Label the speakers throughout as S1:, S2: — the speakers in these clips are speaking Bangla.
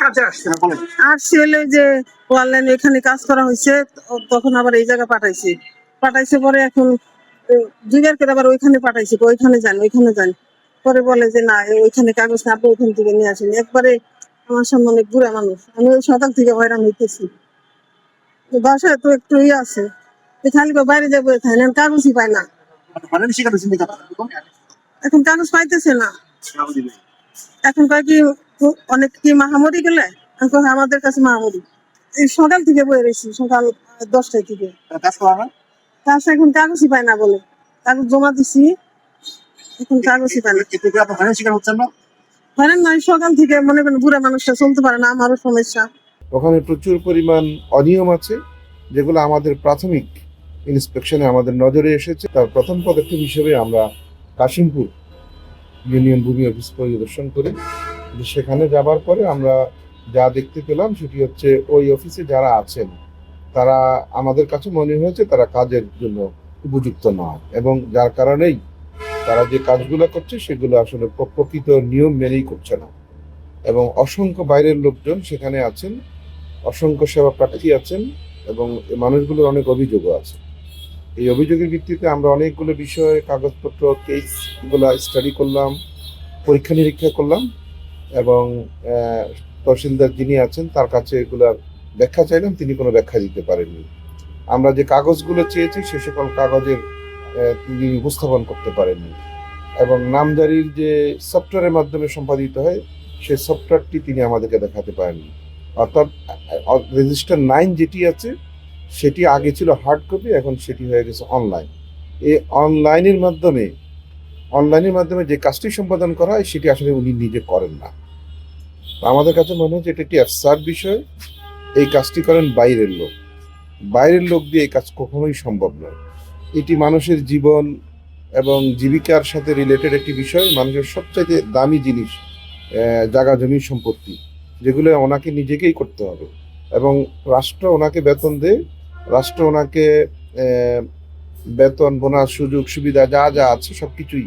S1: কাজে আসছে বলেন।
S2: আসছি হলে যে অনলাইন এখানে কাজ করা হয়েছে, তখন আবার এই জায়গা পাঠাইছে পরে এখন জিজ্ঞাসা করে আবার ওইখানে পাঠাইছে, ওইখানে যান। পরে বলে যে না ওইখানে কাগজ না, আপনি ওইখান থেকে নিয়ে আসেন। একবারে আমার সামনে অনেক বুড়া মানুষ, আমি ওই সকাল থেকে হয়রান হইতেছি। বাসায় তো একটু আছে, খালি বাইরে যাবো থাইল্যান্ড কাগজই পায় না,
S1: হয়রানি শিকার হয়েছেন
S2: এখন কাগজ পাইতেছে না। এখন কয় কি অনেক কি মাহামারি গেলে এখন আমাদের কাছে মাহামারি। এই সকাল থেকে বয়ে রয়েছি, সকাল 10টায় থেকে
S1: কাজ করা হয়।
S2: কাজ এখন কাগজই পায় না বলে, কাগজ জমা দিছি, এখন কাগজই পায় না।
S1: এতে করে আপনি হয়রানি শিকার হচ্ছেন না?
S2: হয়রান নয়, সকাল থেকে মনে করেন বুড়া মানুষটা চলতে পারে না, আমারও সমস্যা।
S3: ওখানে প্রচুর পরিমাণ অনিয়ম আছে, যেগুলো আমাদের প্রাথমিক ইন্সপেকশনে আমাদের নজরে এসেছে। তার প্রথম পদক্ষেপ হিসেবে আমরা কাশিমপুর ইউনিয়ন ভূমি অফিস পরিদর্শন করি। সেখানে যাবার পরে আমরা যা দেখতে পেলাম সেটি হচ্ছে ওই অফিসে যারা আছেন তারা আমাদের কাছে মনে হয়েছে তারা কাজের জন্য উপযুক্ত নয়, এবং যার কারণেই তারা যে কাজগুলো করছে সেগুলো আসলে প্রকৃত নিয়ম মেনেই করছে না। এবং অসংখ্য বাইরের লোকজন সেখানে আছেন, অসংখ্য সেবা প্রার্থী আছেন, এবং এই মানুষগুলোর অনেক অভিযোগও আছে। এই অভিযোগের ভিত্তিতে আমরা অনেকগুলো বিষয়ে কাগজপত্র কেসগুলো স্টাডি করলাম, পরীক্ষা নিরীক্ষা করলাম, এবং তহসিলদার যিনি আছেন তার কাছে এগুলার ব্যাখ্যা চাইলাম, তিনি কোনো ব্যাখ্যা দিতে পারেননি। আমরা যে কাগজগুলো চেয়েছি সে সকল কাগজের তিনি উপস্থাপন করতে পারেননি, এবং নামজারির যে সফটওয়্যারের মাধ্যমে সম্পাদিত হয় সেই সফটওয়্যারটি তিনি আমাদেরকে দেখাতে পারেননি। অর্থাৎ রেজিস্টার 9 যেটি আছে সেটি আগে ছিল হার্ড কপি, এখন সেটি হয়ে গেছে অনলাইন। এই অনলাইনের মাধ্যমে যে কাজটি সম্পাদন করা হয় সেটি আসলে উনি নিজে করেন না। আমাদের কাছে মনে হচ্ছে এটা একটি অ্যাবসার্ড বিষয়। এই কাজটি করেন বাইরের লোক দিয়ে এই কাজ কখনোই সম্ভব নয়। এটি মানুষের জীবন এবং জীবিকার সাথে রিলেটেড একটি বিষয়। মানুষের সবচাইতে দামি জিনিস জায়গা জমি সম্পত্তি, যেগুলো ওনাকে নিজেকেই করতে হবে, এবং রাষ্ট্র ওনাকে বেতন দেয়, রাষ্ট্র ওনাকে বেতন বোনাস সুযোগ সুবিধা যা যা আছে সব কিছুই,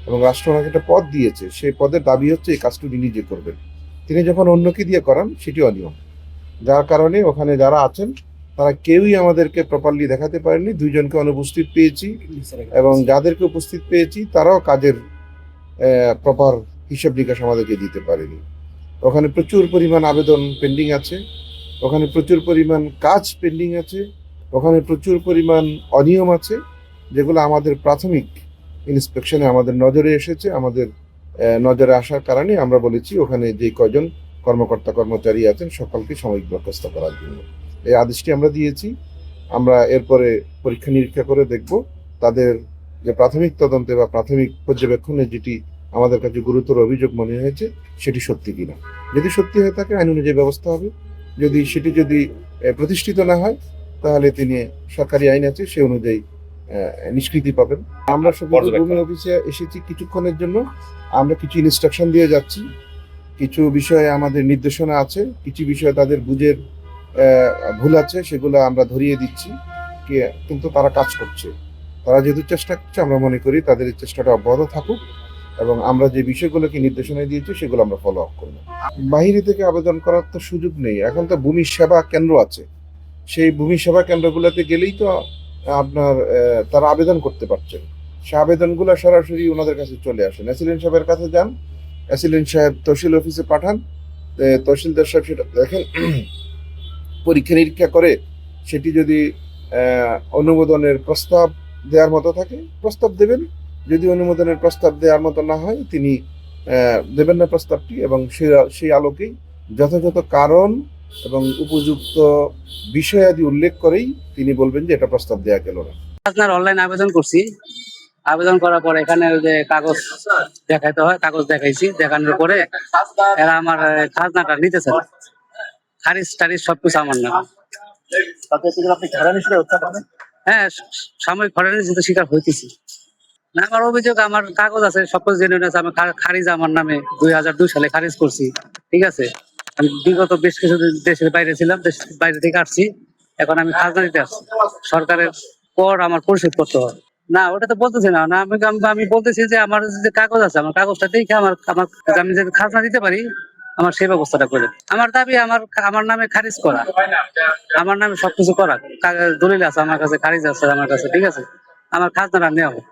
S3: এবং রাষ্ট্র ওনাকে একটা পদ দিয়েছে, সেই পদের দাবি হচ্ছে এই কাজটি উনি নিজে করবেন। তিনি যখন অন্যকে দিয়ে করান সেটি অনিয়ম। যার কারণে ওখানে যারা আছেন তারা কেউই আমাদেরকে প্রপারলি দেখাতে পারেনি। 2 জনকে অনুপস্থিত পেয়েছি, এবং যাদেরকে উপস্থিত পেয়েছি তারাও কাজের প্রপার হিসাব নিকাশ আমাদেরকে দিতে পারেনি। ওখানে প্রচুর পরিমাণ আবেদন পেন্ডিং আছে, ওখানে প্রচুর পরিমাণ কাজ পেন্ডিং আছে, ওখানে প্রচুর পরিমাণ অনিয়ম আছে, যেগুলো আমাদের প্রাথমিক ইন্সপেকশনে আমাদের নজরে এসেছে। আমাদের নজরে আসার কারণে আমরা বলেছি ওখানে যে কয়জন কর্মকর্তা কর্মচারী আছেন সকলকে সাময়িক বরখাস্ত করার জন্য এই আদেশটি আমরা দিয়েছি। আমরা এরপরে পরীক্ষা নিরীক্ষা করে দেখব তাদের যে প্রাথমিক তদন্তে বা প্রাথমিক পর্যবেক্ষণে যেটি আমাদের কাছে গুরুতর অভিযোগ মনে হয়েছে সেটি সত্যি কিনা। যদি সত্যি হয়ে থাকে আইন অনুযায়ী ব্যবস্থা হবে, সেটি যদি প্রতিষ্ঠিত না হয় তাহলে তিনি সরকারি আইন আছে সে অনুযায়ী নিষ্কৃতি পাবেন। আমরা ভূমি অফিসে এসেছি কিছুক্ষণের জন্য, আমরা কিছু ইনস্ট্রাকশন দিয়ে যাচ্ছি, কিছু বিষয়ে আমাদের নির্দেশনা আছে, কিছু বিষয়ে তাদের বুঝের ভুল আছে, সেগুলো আমরা ধরিয়ে দিচ্ছি, কিন্তু তারা কাজ করছে। তারা যেহেতু চেষ্টা করছে আমরা মনে করি তাদের এই চেষ্টাটা অব্যাহত থাকুক, এবং আমরা যে বিষয়গুলোকে নির্দেশনা দিয়েছি সেগুলো আমরা ফলো আপ করবো। বাহিরে থেকে আবেদন করার তো সুযোগ নেই, এখন তো ভূমি সেবা কেন্দ্র আছে, সেই ভূমি সেবা কেন্দ্রগুলোতে গেলেই তো আপনার তারা আবেদন করতে পারছেন। সে আবেদনগুলো সরাসরি ওনাদের কাছে চলে আসেন, অ্যাসিলেন্ট সাহেবের কাছে যান, অ্যাসিলেন্ট সাহেব তহসিল অফিসে পাঠান, তহসিলদার সাহেব সেটা দেখেন, পরীক্ষা নিরীক্ষা করে সেটি যদি অনুমোদনের প্রস্তাব দেওয়ার মতো থাকে প্রস্তাব দেবেন, যদি অনুমোদনের প্রস্তাব দেওয়ার মতো না হয় তিনি দেবেন না প্রস্তাবটি, এবং সেই আলোকেই যথাযথ কারণ এবং উপযুক্ত বিষয়াদি উল্লেখ করেই তিনি বলবেন যে এটা প্রস্তাব দেওয়া গেল না।
S4: আপনার অনলাইন আবেদন করছি, আবেদন করার পরে এখানে যে কাগজ দেখাইতে হয় কাগজ দেখাইছি, দেখানোর পরে এরা আমার খাজনাটা নিতেছে না, খারিজ টারিজ সবকিছু আমার না। হ্যাঁ, সাময়িক হয়রানির শিকার হইতেছি। না, আমার অভিযোগ আমার কাগজ আছে, সবকিছু জেনুইন আছে, আমি খারিজ আমার নামে 2002 সালে খারিজ করছি, ঠিক আছে। আমি বিগত বেশ কিছুদিন দেশের বাইরে ছিলাম, দেশের বাইরে থেকে আসছি, এখন আমি খাজনা দিতে আসছি, সরকারের কর আমার পরিশোধ করতে হয়। না, ওটা তো বলতেছি না, আমি বলতেছি যে আমার যে কাগজ আছে, আমার কাগজটা দেখে আমি যদি খাজনা দিতে পারি আমার সেই ব্যবস্থাটা করে। আমার দাবি আমার নামে খারিজ করা, আমার নামে সবকিছু করা, দলিল আছে আমার কাছে, খারিজ আছে আমার কাছে, ঠিক আছে, আমার খাজনাটা নেওয়া হোক।